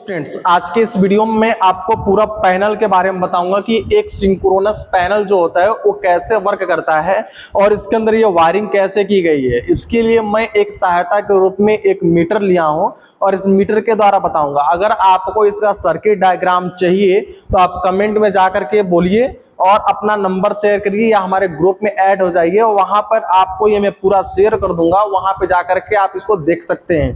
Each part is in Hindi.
स्टूडेंट्स, आज के इस वीडियो में मैं आपको पूरा पैनल के बारे में बताऊंगा कि एक सिंक्रोनस पैनल जो होता है वो कैसे वर्क करता है और इसके अंदर ये वायरिंग कैसे की गई है। इसके लिए मैं एक सहायता के रूप में एक मीटर लिया हूं और इस मीटर के द्वारा बताऊंगा। अगर आपको इसका सर्किट डायग्राम चाहिए तो आप कमेंट में जाकर के बोलिए और अपना नंबर शेयर करिए या हमारे ग्रुप में ऐड हो जाइए। वहां पर आपको ये मैं पूरा शेयर कर दूंगा, वहां पे जाकर के आप इसको देख सकते हैं।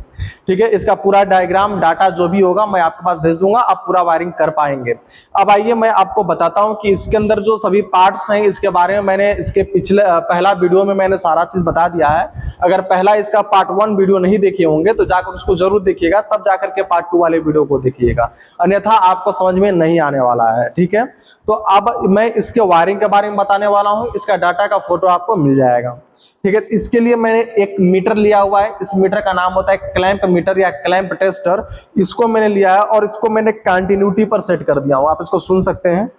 ठीक है, इसका पूरा डायग्राम डाटा जो भी होगा मैं आपके पास भेज दूंगा, आप पूरा वायरिंग कर पाएंगे। अब आइए मैं आपको बताता हूं कि इसके अंदर जो सभी पार्ट्स हैं इसके बारे में मैंने इसके पिछले पहला वीडियो में मैंने सारा चीज बता दिया है। अगर पहला इसका पार्ट 1 वीडियो नहीं देखे होंगे तो जाकर उसको जरूर देखिएगा, तब जाकर के पार्ट 2 वाले वीडियो को देखिएगा, अन्यथा आपको समझ में नहीं आने वाला है। ठीक है, तो अब मैं इसके वायरिंग के बारे में बताने वाला हूं। इसका डाटा का फोटो आपको मिल जाएगा। ठीक है, इसके लिए मैंने एक मीटर लिया हुआ है। इस मीटर का नाम होता है क्लैंप मीटर या क्लैंप टेस्टर। इसको मैंने लिया है और इसको मैंने कंटिन्यूटी पर सेट कर दिया हूं। आप इसको सुन सकते हैं।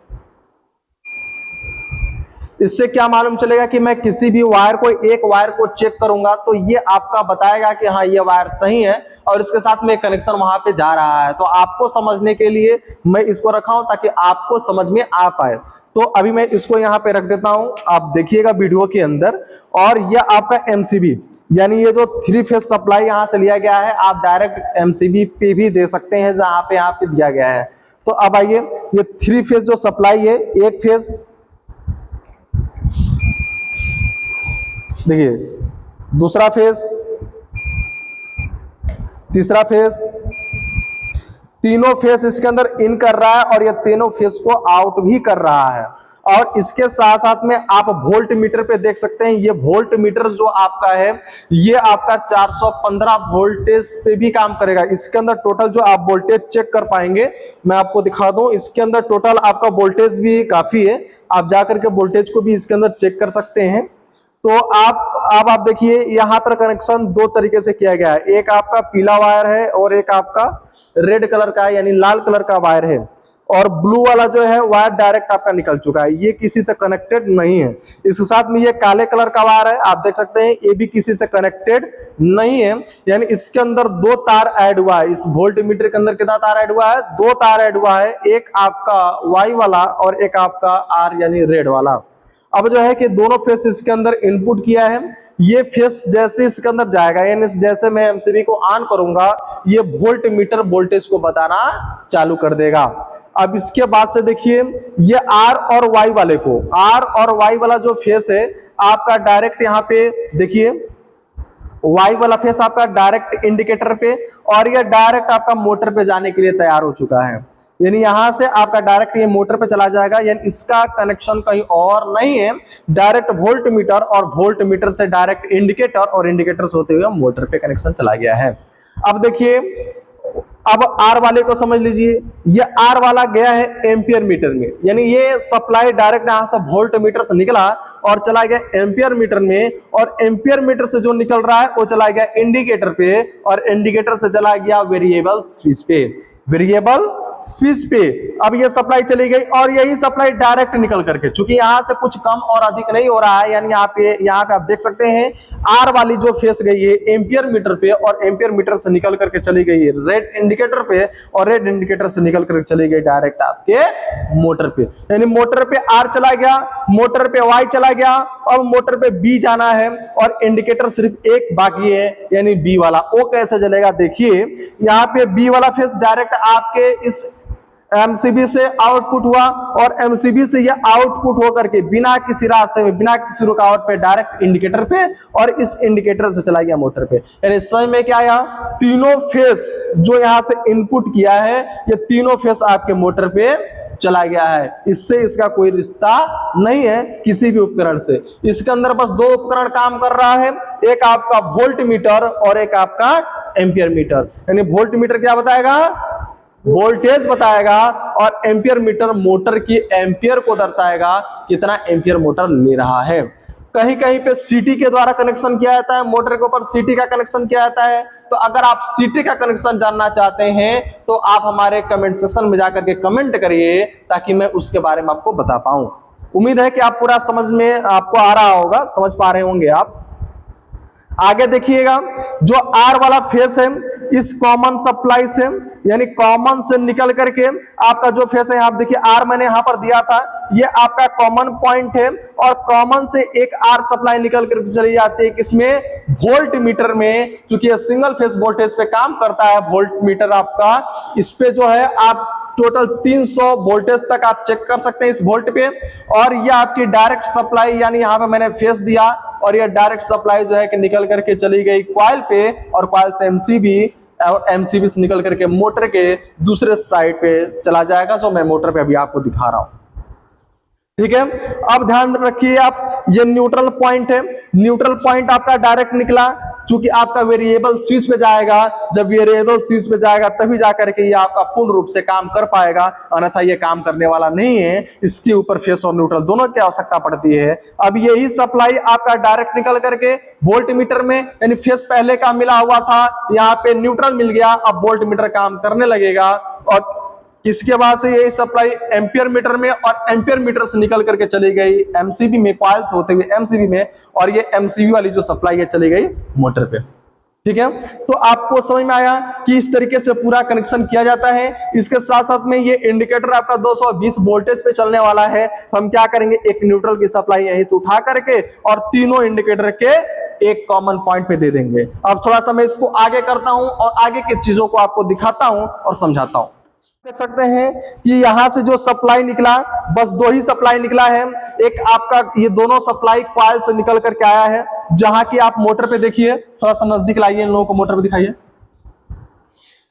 इससे क्या मालूम चलेगा कि मैं किसी भी वायर को एक वायर को चेक करूंगा तो ये आपका बताएगा कि हाँ ये वायर सही है और इसके साथ में कनेक्शन वहां पे जा रहा है। तो आपको समझने के लिए मैं इसको रखा हूं ताकि आपको समझ में आ पाए। तो अभी मैं इसको यहाँ पे रख देता हूं, आप देखिएगा वीडियो के अंदर। और यह आपका एमसीबी यानी ये जो 3 फेज सप्लाई यहां से लिया गया है, आप डायरेक्ट एमसीबी पे भी दे सकते हैं जहां पे यहाँ पे दिया गया है। तो अब आइए, ये 3 फेज जो सप्लाई है, एक फेज देखिए, दूसरा फेज, तीसरा फेज, तीनों फेज इसके अंदर इन कर रहा है और ये तीनों फेज को आउट भी कर रहा है। और इसके साथ साथ में आप वोल्ट मीटर पे देख सकते हैं। ये वोल्ट मीटर जो आपका है ये आपका 415 वोल्टेज पे भी काम करेगा। इसके अंदर टोटल जो आप वोल्टेज चेक कर पाएंगे, मैं आपको दिखा दूं। इसके अंदर टोटल आपका वोल्टेज भी काफी है, आप जाकर के वोल्टेज को भी इसके अंदर चेक कर सकते हैं। तो आप देखिए, यहाँ पर कनेक्शन 2 तरीके से किया गया है। एक आपका पीला वायर है और एक आपका रेड कलर का यानी लाल कलर का वायर है। और ब्लू वाला जो है वायर डायरेक्ट आपका निकल चुका है, ये किसी से कनेक्टेड नहीं है। इसके साथ में ये काले कलर का वायर है, आप देख सकते हैं, ये भी किसी से कनेक्टेड नहीं है। यानी इसके अंदर 2 तार ऐड हुआ है। इस वोल्ट मीटर के अंदर कितना तार ऐड हुआ है? 2 तार ऐड हुआ है, एक आपका वाई वाला और एक आपका आर यानी रेड वाला। अब जो है कि दोनों फेस इसके अंदर इनपुट किया है। ये फेस जैसे इसके अंदर जाएगा, यानी जैसे मैं एमसीबी को ऑन करूंगा, ये वोल्ट मीटर वोल्टेज को बताना चालू कर देगा। अब इसके बाद से देखिए, ये आर और वाई वाले को, आर और वाई वाला जो फेस है आपका डायरेक्ट यहाँ पे देखिए, वाई वाला फेस आपका डायरेक्ट इंडिकेटर पे और ये डायरेक्ट आपका मोटर पे जाने के लिए तैयार हो चुका है। यानी यहां से आपका डायरेक्ट ये मोटर पे चला जाएगा, यानी इसका कनेक्शन कहीं और नहीं है, डायरेक्ट वोल्ट मीटर और वोल्ट मीटर से डायरेक्ट इंडिकेटर और इंडिकेटर से होते हुए मोटर पे कनेक्शन चला गया है। अब देखिए, अब आर वाले को समझ लीजिए। ये आर वाला गया है एम्पियर मीटर में, यानी ये सप्लाई डायरेक्ट यहां से वोल्ट मीटर से निकला और चला गया एम्पियर मीटर में, और एम्पियर मीटर से जो निकल रहा है वो चला गया इंडिकेटर पे और इंडिकेटर से चला गया वेरिएबल स्विच पे, वेरिएबल स्विच पे। अब ये सप्लाई चली गई और यही सप्लाई डायरेक्ट निकल करके, चूंकि यहां से कुछ कम और अधिक नहीं हो रहा है, यानी यहाँ पे आप देख सकते हैं आर वाली जो फेस गई है एम्पियर मीटर पे और एम्पियर मीटर से निकल करके चली गई है रेड इंडिकेटर पे और रेड इंडिकेटर से निकल करके चली गई डायरेक्ट आपके मोटर पे। यानी मोटर पे आर चला गया, मोटर पे वाई चला गया, अब मोटर पे बी जाना है और इंडिकेटर सिर्फ एक बाकी है यानी बी वाला। वो कैसे जलेगा? देखिए, यहाँ पे बी वाला फेस डायरेक्ट आपके इस एमसीबी से आउटपुट हुआ और एमसीबी से यह आउटपुट होकर के बिना किसी रास्ते में, बिना किसी रुकावट पे डायरेक्ट इंडिकेटर पे और इस इंडिकेटर से चला गया मोटर पे। यानी समय में क्या आया, तीनों फेस जो यहां से इनपुट किया है ये तीनों फेस आपके मोटर पे चला गया है। इससे इसका कोई रिश्ता नहीं है किसी भी उपकरण से। इसके अंदर बस 2 उपकरण काम कर रहा है, एक आपका वोल्ट मीटर और एक आपका एम्पियर मीटर। यानी वोल्ट मीटर क्या बताएगा? वोल्टेज बताएगा और एम्पियर मीटर मोटर की एम्पियर को दर्शाएगा, कितना एम्पियर मोटर ले रहा है। कहीं कहीं पे सीटी के द्वारा कनेक्शन किया जाता है, मोटर के ऊपर सीटी का कनेक्शन किया जाता है। तो अगर आप सीटी का कनेक्शन जानना चाहते हैं तो आप हमारे कमेंट सेक्शन में जाकर के कमेंट करिए ताकि मैं उसके बारे में आपको बता पाऊं। उम्मीद है कि आप पूरा समझ में आपको आ रहा होगा, समझ पा रहे होंगे आप। आगे देखिएगा, जो आर वाला फेस है इस कॉमन सप्लाई से यानी कॉमन से निकल करके आपका जो फेस है, आप देखिए आर मैंने यहां पर दिया था, ये आपका कॉमन पॉइंट है और कॉमन से एक आर सप्लाई निकल करके चली जाती है किसमें, वोल्ट मीटर में। क्योंकि ये सिंगल फेस वोल्टेज पे काम करता है वोल्ट मीटर आपका, इस पे जो है आप टोटल 300 वोल्टेज तक आप चेक कर सकते हैं इस वोल्ट पे। और ये आपकी डायरेक्ट सप्लाई, यानी यहां पे मैंने फेस दिया और ये डायरेक्ट सप्लाई जो है कि निकल करके चली गई कॉइल पे, और कॉइल से एमसीबी और एमसीबी से निकल करके मोटर के दूसरे साइड पे चला जाएगा। जो मैं मोटर पे अभी आपको दिखा रहा हूं, ठीक है। अब ध्यान रखिए आप, ये न्यूट्रल पॉइंट है, न्यूट्रल पॉइंट आपका डायरेक्ट निकला, चूंकि आपका वेरिएबल स्विच पे जाएगा, जब वेरिएबल स्विच पे जाएगा तभी जाकर के ये आपका पूर्ण रूप से काम कर पाएगा, अन्यथा ये काम करने वाला नहीं है। इसके ऊपर फेस और न्यूट्रल दोनों की आवश्यकता पड़ती है। अब यही सप्लाई आपका डायरेक्ट निकल करके वोल्ट मीटर में, यानी फेस पहले का मिला हुआ था, यहाँ पे न्यूट्रल मिल गया, अब वोल्ट मीटर काम करने लगेगा। और इसके बाद से ये सप्लाई एम्पियर मीटर में, और एम्पियर मीटर से निकल करके चली गई एमसीबी में, कॉइल से होते हुए एमसीबी में, और ये एमसीबी वाली जो सप्लाई है चली गई मोटर पे, ठीक है। तो आपको समझ में आया कि इस तरीके से पूरा कनेक्शन किया जाता है। इसके साथ साथ में ये इंडिकेटर आपका 220 वोल्टेज पे चलने वाला है, तो हम क्या करेंगे, एक न्यूट्रल की सप्लाई यहीं से उठा करके और तीनों इंडिकेटर के एक कॉमन पॉइंट पे दे देंगे। अब थोड़ा सा मैं इसको आगे करता हूं और आगे की चीजों को आपको दिखाता हूं और समझाता हूं। देख सकते हैं कि यहां से जो सप्लाई निकला, बस दो ही सप्लाई निकला है। एक आपका ये दोनों सप्लाई कॉइल से निकल करके आया है, जहां की आप मोटर पे देखिए, थोड़ा सा नजदीक लाइए, इन लोगों को मोटर पे दिखाइए।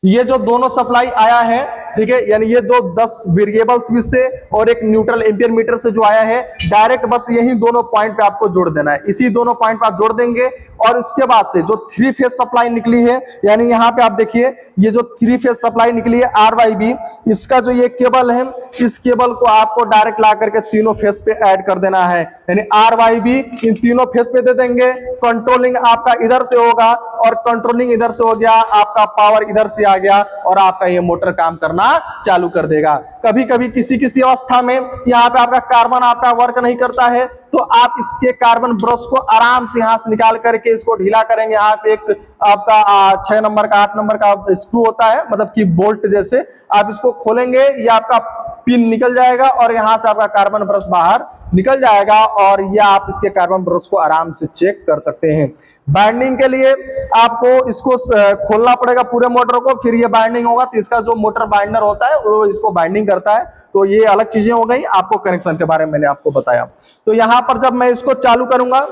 ये जो दोनों सप्लाई आया है, ठीक है, यानी ये जो 10 वेरिएबल स्विच से और एक न्यूट्रल एम्पियर मीटर से जो आया है, डायरेक्ट बस यही दोनों पॉइंट पे आपको जोड़ देना है। इसी दोनों पॉइंट पे आप जोड़ देंगे और इसके बाद से जो 3 फेज सप्लाई निकली है, यानी यहाँ पे आप देखिए ये जो 3 फेज सप्लाई निकली है RYB, इसका जो ये केबल है, इस केबल को आपको डायरेक्ट ला करके तीनों फेज पे ऐड कर देना है। यानी RYB इन तीनों फेज पे दे देंगे, कंट्रोलिंग आपका इधर से होगा और कंट्रोलिंग इधर से हो गया, आपका पावर इधर से आ गया और आपका ये मोटर काम करना चालू कर देगा। कभी कभी किसी अवस्था में यहाँ पे आपका कार्बन आपका वर्क नहीं करता है, तो आप इसके कार्बन ब्रश को आराम से यहां से निकाल करके इसको ढीला करेंगे। यहाँ पे एक आपका 6 नंबर का 8 नंबर का स्क्रू होता है, मतलब कि बोल्ट जैसे, आप इसको खोलेंगे, ये आपका पिन निकल जाएगा और यहां से आपका कार्बन ब्रश बाहर निकल जाएगा और ये आप इसके कार्बन ब्रश को आराम से चेक कर सकते हैं। बाइंडिंग के लिए आपको इसको खोलना पड़ेगा पूरे मोटर को, फिर ये बाइंडिंग होगा, तो इसका जो मोटर बाइंडर होता है वो इसको बाइंडिंग करता है। तो ये अलग चीजें हो गई, आपको कनेक्शन के बारे में मैंने आपको बताया। तो यहां पर जब मैं इसको चालू करूंगा,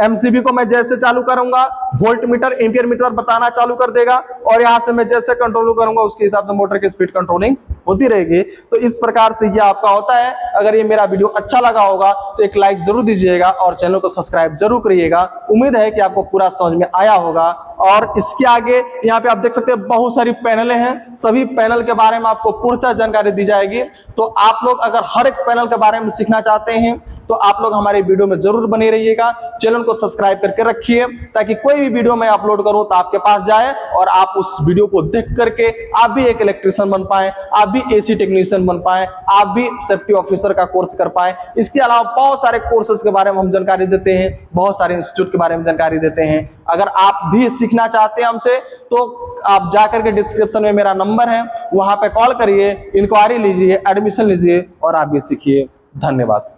एमसीबी को मैं जैसे चालू करूंगा, वोल्ट मीटर एम्पियर मीटर बताना चालू कर देगा और यहां से मैं जैसे कंट्रोल करूंगा उसके हिसाब से मोटर की स्पीड कंट्रोलिंग होती रहेगी। तो इस प्रकार से ये आपका होता है। अगर ये मेरा वीडियो अच्छा लगा होगा तो एक लाइक जरूर दीजिएगा और चैनल को सब्सक्राइब जरूर करिएगा। उम्मीद है कि आपको पूरा समझ में आया होगा। और इसके आगे यहाँ पे आप देख सकते हैं बहुत सारी पैनलें हैं, सभी पैनल के बारे में आपको पूर्णतः जानकारी दी जाएगी। तो आप लोग अगर हर एक पैनल के बारे में सीखना चाहते हैं तो आप लोग हमारे वीडियो में जरूर बने रहिएगा। चैनल को सब्सक्राइब करके रखिए ताकि कोई भी वीडियो मैं अपलोड करूं तो आपके पास जाए और आप उस वीडियो को देख करके आप भी एक इलेक्ट्रिशियन बन पाए, आप भी एसी टेक्नीशियन बन पाए, आप भी सेफ्टी ऑफिसर का कोर्स कर पाए। इसके अलावा बहुत सारे कोर्सेज के बारे में हम जानकारी देते हैं, बहुत सारे इंस्टीट्यूट के बारे में जानकारी देते हैं। अगर आप भी सीखना चाहते हैं हमसे तो आप जाकर के डिस्क्रिप्शन में मेरा नंबर है, वहां पे कॉल करिए, इंक्वायरी लीजिए, एडमिशन लीजिए और आप भी सीखिए। धन्यवाद।